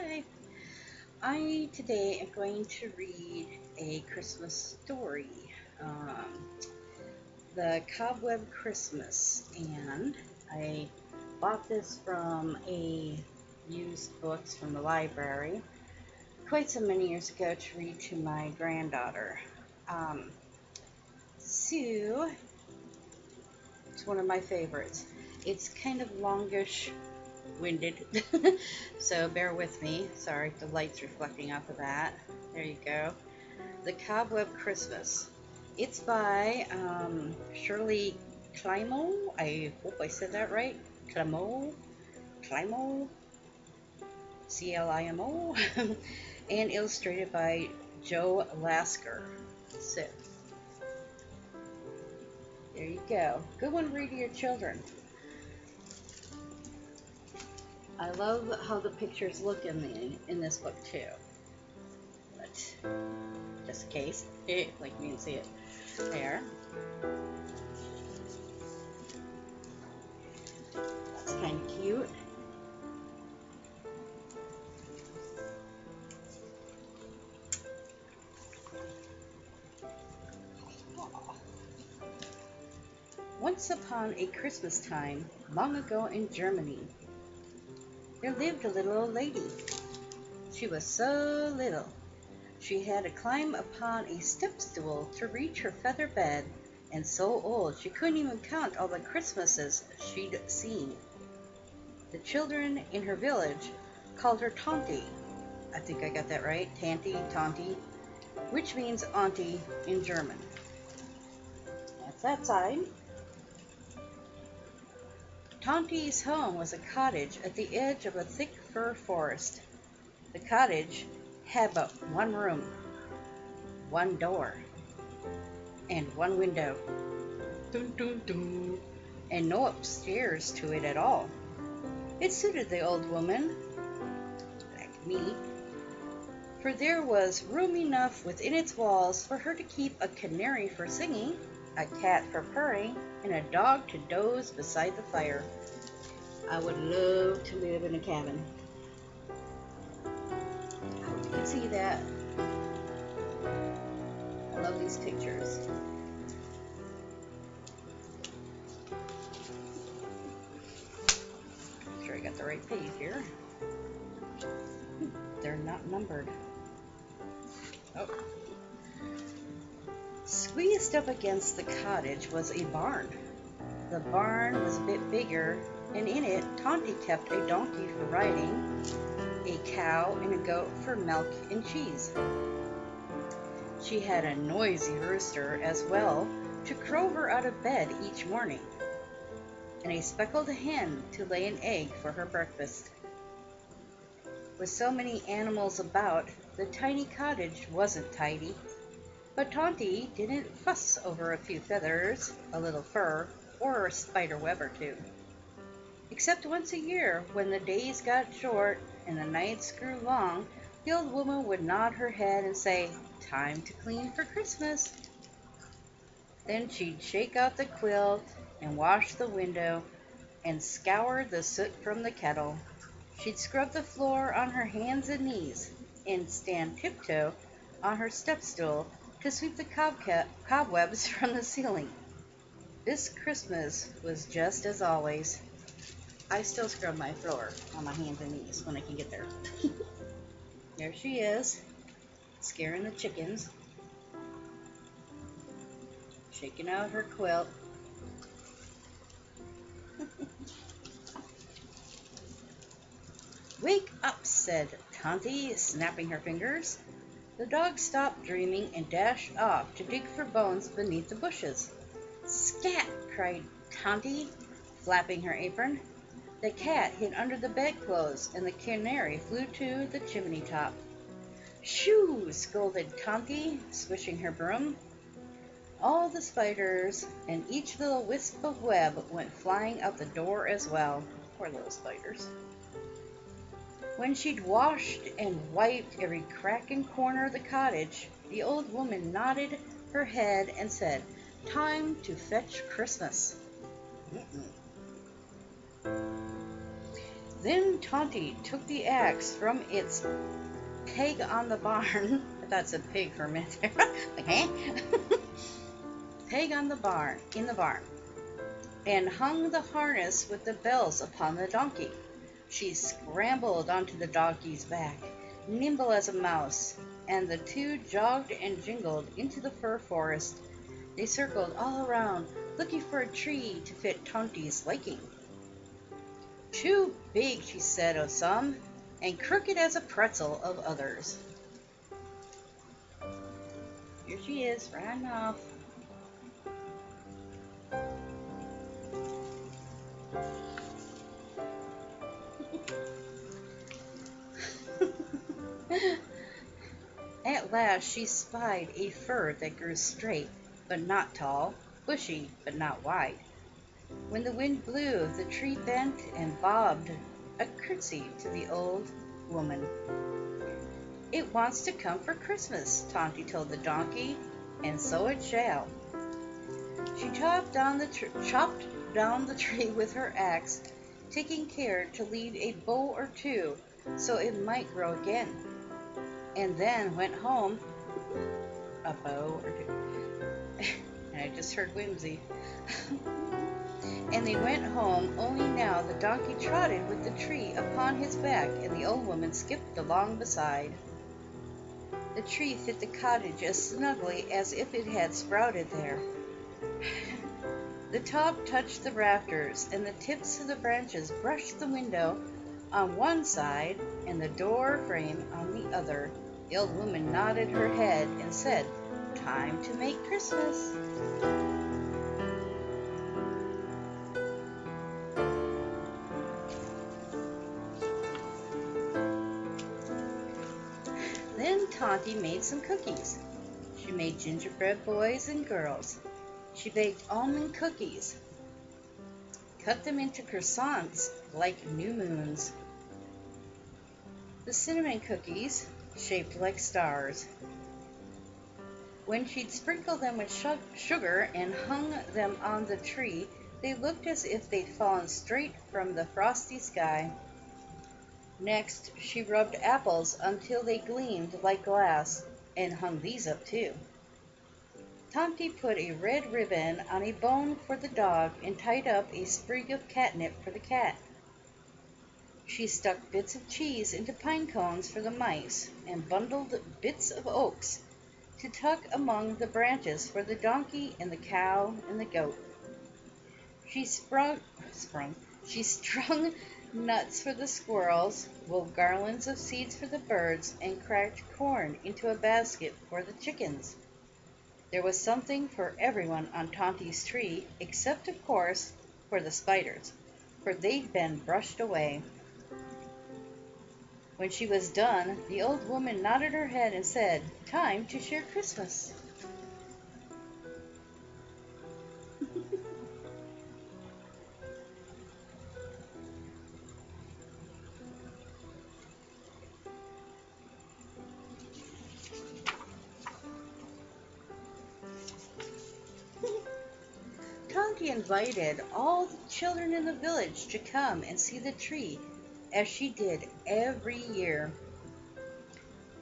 Hi. I today am going to read a Christmas story, um, the Cobweb Christmas, and I bought this from a used books from the library quite so many years ago to read to my granddaughter. Um, so it's one of my favorites. It's kind of longish winded. So bear with me. Sorry, the light's reflecting off of that. There you go. The Cobweb Christmas. It's by Shirley Climo. I hope I said that right. Climo, Climo, and illustrated by Joe Lasker. So there you go. Good one to read to your children. I love how the pictures look in this book too. But just in case, like you can see it there. That's kind of cute. Once upon a Christmas time, long ago in Germany, there lived a little old lady. She was so little, she had to climb upon a step stool to reach her feather bed, and so old she couldn't even count all the Christmases she'd seen. The children in her village called her Tanty. I think I got that right. Tanty, which means auntie in German. That's that side. Tanty's home was a cottage at the edge of a thick fir forest. The cottage had but one room, one door, and one window. Dun, dun, dun. And no upstairs to it at all. It suited the old woman, like me, for there was room enough within its walls for her to keep a canary for singing, a cat for purring, and a dog to doze beside the fire. I would love to live in a cabin. I hope you can see that. I love these pictures. Make sure I got the right page here. They're not numbered. Oh. Squeezed up against the cottage was a barn. The barn was a bit bigger, and in it Tanty kept a donkey for riding, a cow and a goat for milk and cheese. She had a noisy rooster as well to crow her out of bed each morning, and a speckled hen to lay an egg for her breakfast. With so many animals about, the tiny cottage wasn't tidy, but Tanty didn't fuss over a few feathers, a little fur, or a spider web or two. Except once a year, when the days got short and the nights grew long, the old woman would nod her head and say, "Time to clean for Christmas." Then she'd shake out the quilt and wash the window and scour the soot from the kettle. She'd scrub the floor on her hands and knees and stand tiptoe on her step stool to sweep the cobwebs from the ceiling. This Christmas was just as always. I still scrub my floor on my hands and knees when I can get there. There she is, scaring the chickens, shaking out her quilt. "Wake up," said Tanty, snapping her fingers. The dog stopped dreaming and dashed off to dig for bones beneath the bushes. "Scat!" cried Tanty, flapping her apron. The cat hid under the bedclothes, and the canary flew to the chimney top. "Shoo!" scolded Tanty, swishing her broom. All the spiders and each little wisp of web went flying out the door as well. Poor little spiders. When she'd washed and wiped every crack and corner of the cottage, the old woman nodded her head and said, "Time to fetch Christmas." Then Tanty took the axe from its peg on the barn. That's a pig for a minute there. Okay. Peg on the barn, in the barn, and hung the harness with the bells upon the donkey. She scrambled onto the donkey's back, nimble as a mouse, and the two jogged and jingled into the fir forest. They circled all around, looking for a tree to fit Tanty's liking. Too big, she said of some, and crooked as a pretzel of others. Here she is, riding off. At last she spied a fir that grew straight, but not tall, bushy, but not wide. When the wind blew, the tree bent and bobbed a curtsy to the old woman. "It wants to come for Christmas," Tanty told the donkey, "and so it shall." She chopped down the tree with her axe, taking care to leave a bough or two so it might grow again, and then went home. A bough or two. And I just heard whimsy. And they went home, only now the donkey trotted with the tree upon his back, and the old woman skipped along beside. The tree fit the cottage as snugly as if it had sprouted there. The top touched the rafters, and the tips of the branches brushed the window on one side and the door frame on the other. The old woman nodded her head and said, "Time to make Christmas." Then Tanty made some cookies. She made gingerbread boys and girls. She baked almond cookies, cut them into croissants like new moons. The cinnamon cookies, shaped like stars. When she'd sprinkled them with sugar and hung them on the tree, they looked as if they'd fallen straight from the frosty sky. Next, she rubbed apples until they gleamed like glass, and hung these up too. Tanty put a red ribbon on a bone for the dog and tied up a sprig of catnip for the cat. She stuck bits of cheese into pine cones for the mice, and bundled bits of oaks to tuck among the branches for the donkey and the cow and the goat. She strung nuts for the squirrels, wove garlands of seeds for the birds, and cracked corn into a basket for the chickens. There was something for everyone on Tanty's tree, except, of course, for the spiders, for they'd been brushed away. When she was done, the old woman nodded her head and said, "Time to share Christmas." Tanty invited all the children in the village to come and see the tree, as she did every year.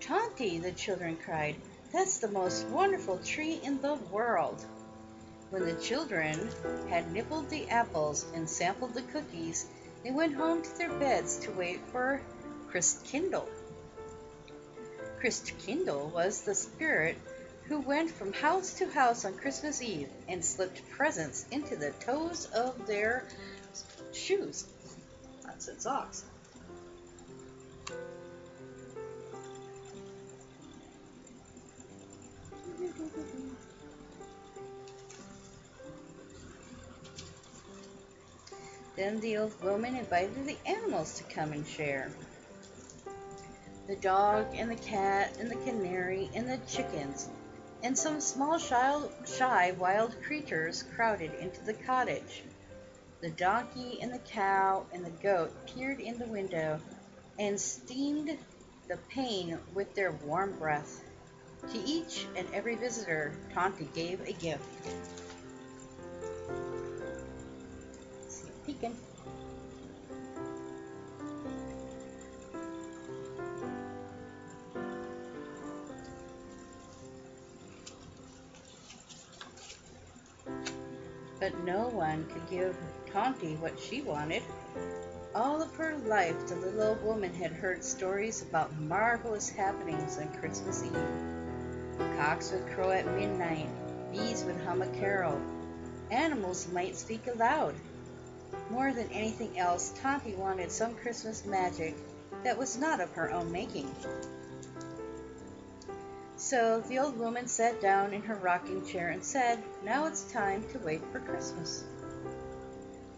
"Tanty," the children cried, "that's the most wonderful tree in the world." When the children had nibbled the apples and sampled the cookies, they went home to their beds to wait for Christkindl. Christkindl was the spirit who went from house to house on Christmas Eve and slipped presents into the toes of their shoes. That's in socks. Then the old woman invited the animals to come and share. The dog and the cat and the canary and the chickens and some small shy wild creatures crowded into the cottage. The donkey and the cow and the goat peered in the window and steamed the pane with their warm breath. To each and every visitor, Tanty gave a gift. See, peeking. But no one could give Tanty what she wanted. All of her life, the little old woman had heard stories about marvelous happenings on Christmas Eve. Cocks would crow at midnight, bees would hum a carol, animals might speak aloud. More than anything else, Tanty wanted some Christmas magic that was not of her own making. So the old woman sat down in her rocking chair and said, "Now it's time to wait for Christmas."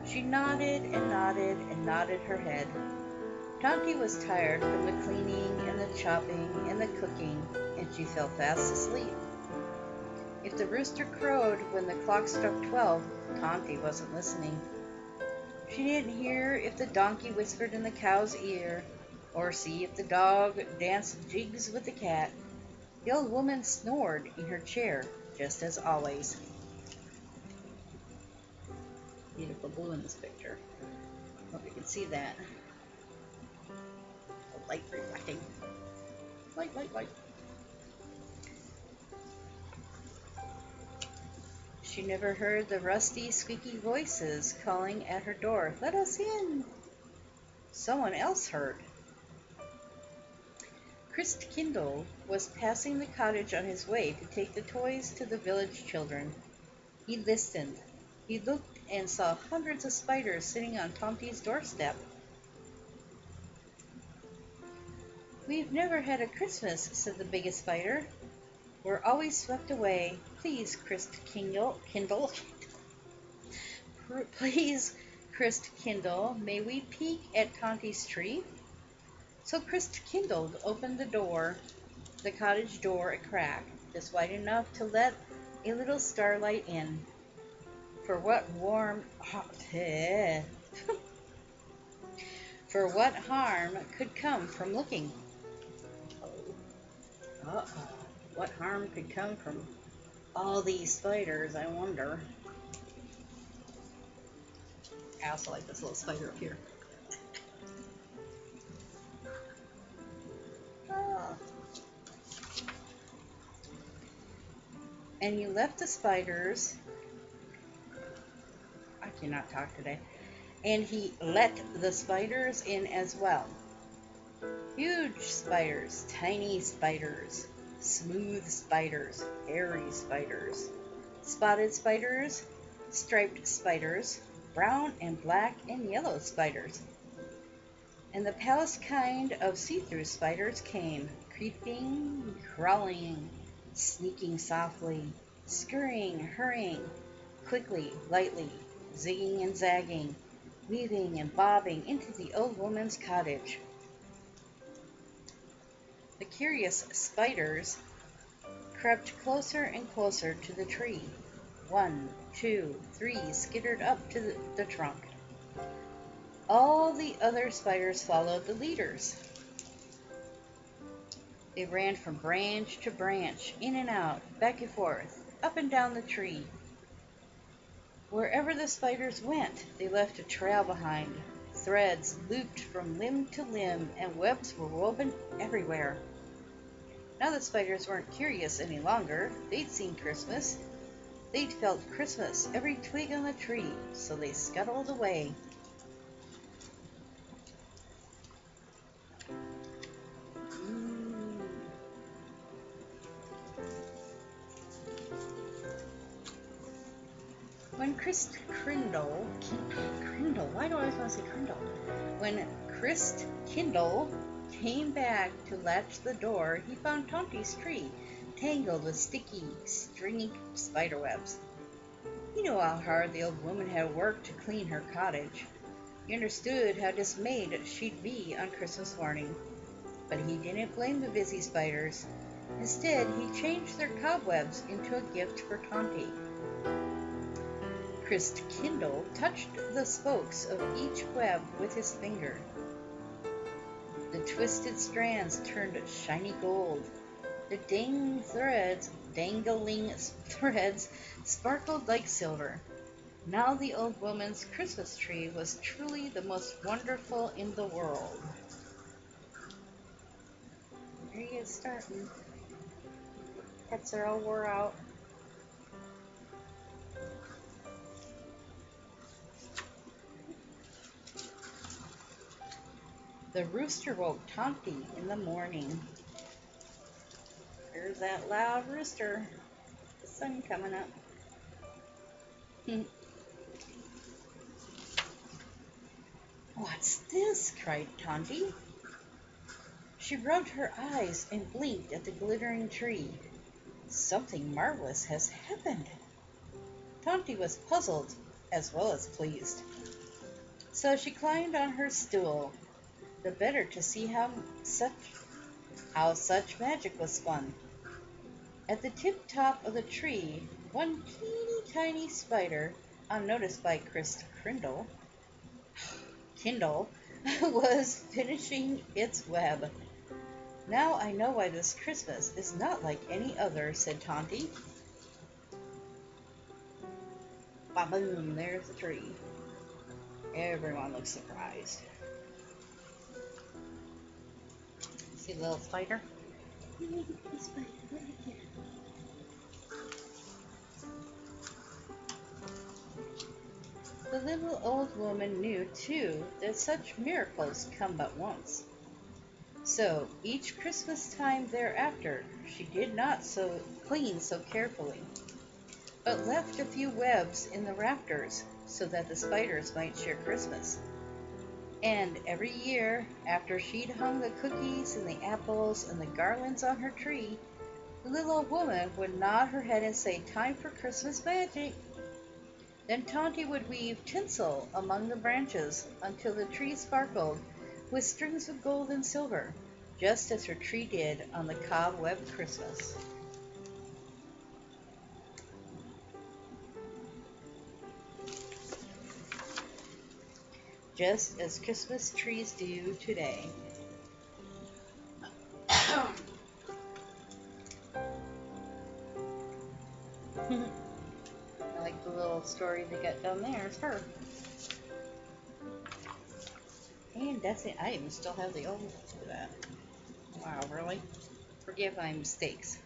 She nodded and nodded and nodded her head. Tanty was tired from the cleaning and the chopping and the cooking, and she fell fast asleep. If the rooster crowed when the clock struck 12, Tanty wasn't listening. She didn't hear if the donkey whispered in the cow's ear, or see if the dog danced jigs with the cat. The old woman snored in her chair, just as always. Beautiful blue in this picture. Hope you can see that. The light reflecting. Light, light, light. She never heard the rusty, squeaky voices calling at her door, "Let us in!" Someone else heard. Christkindl was passing the cottage on his way to take the toys to the village children. He listened. He looked and saw hundreds of spiders sitting on Tanty's doorstep. "We've never had a Christmas," said the biggest spider. "We're always swept away. Please, Christkindl, please, Christkindl, may we peek at Tanty's tree?" So Christkindl opened the cottage door a crack, just wide enough to let a little starlight in. For what for what harm could come from looking? What harm could come from all these spiders, I wonder. I also like this little spider up here. And you left the spiders. I cannot talk today. And he let the spiders in as well. Huge spiders, tiny spiders, smooth spiders, hairy spiders, spotted spiders, striped spiders, brown and black and yellow spiders. And the palace kind of see-through spiders came, creeping, crawling, sneaking softly, scurrying, hurrying, quickly, lightly, zigging and zagging, weaving and bobbing into the old woman's cottage. The curious spiders crept closer and closer to the tree. 1, 2, 3 skittered up to the trunk. All the other spiders followed the leaders. They ran from branch to branch, in and out, back and forth, up and down the tree. Wherever the spiders went, they left a trail behind. Threads looped from limb to limb, and webs were woven everywhere. Now the spiders weren't curious any longer. They'd seen Christmas. They'd felt Christmas every twig on the tree, so they scuttled away. When why do I always want to say Crindle? When Christkindl came back to latch the door, he found Tanty's tree tangled with sticky, stringy spiderwebs. He knew how hard the old woman had worked to clean her cottage. He understood how dismayed she'd be on Christmas morning. But he didn't blame the busy spiders. Instead, he changed their cobwebs into a gift for Tanty. Christkindl touched the spokes of each web with his finger. The twisted strands turned shiny gold. The dangling threads sparkled like silver. Now the old woman's Christmas tree was truly the most wonderful in the world. There he is starting. Pets are all wore out. The rooster woke Tanty in the morning. There's that loud rooster. The sun coming up. What's this? Cried Tanty. She rubbed her eyes and blinked at the glittering tree. Something marvelous has happened. Tanty was puzzled as well as pleased. So she climbed on her stool, the better to see how such magic was spun. At the tip top of the tree, one teeny tiny spider, unnoticed by Kindle, was finishing its web. Now I know why this Christmas is not like any other, said Tanty. Ba-boom, there's the tree. Everyone looks surprised. See the little spider? The little old woman knew, too, that such miracles come but once. So, each Christmas time thereafter, she did not clean so carefully, but left a few webs in the rafters so that the spiders might share Christmas. And every year, after she'd hung the cookies and the apples and the garlands on her tree, the little old woman would nod her head and say, "Time for Christmas magic." Then Tanty would weave tinsel among the branches until the tree sparkled with strings of gold and silver, just as her tree did on the Cobweb Christmas. Just as Christmas trees do today. I like the little story they got down there. It's her. And that's it. I even still have the old for that. Wow, really? Forgive my mistakes.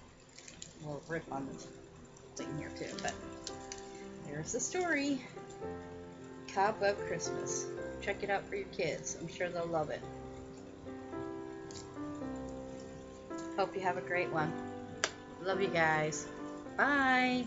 A little rip on the thing here too, but there's the story. Cobweb Christmas. Check it out for your kids. I'm sure they'll love it. Hope you have a great one. Love you guys. Bye.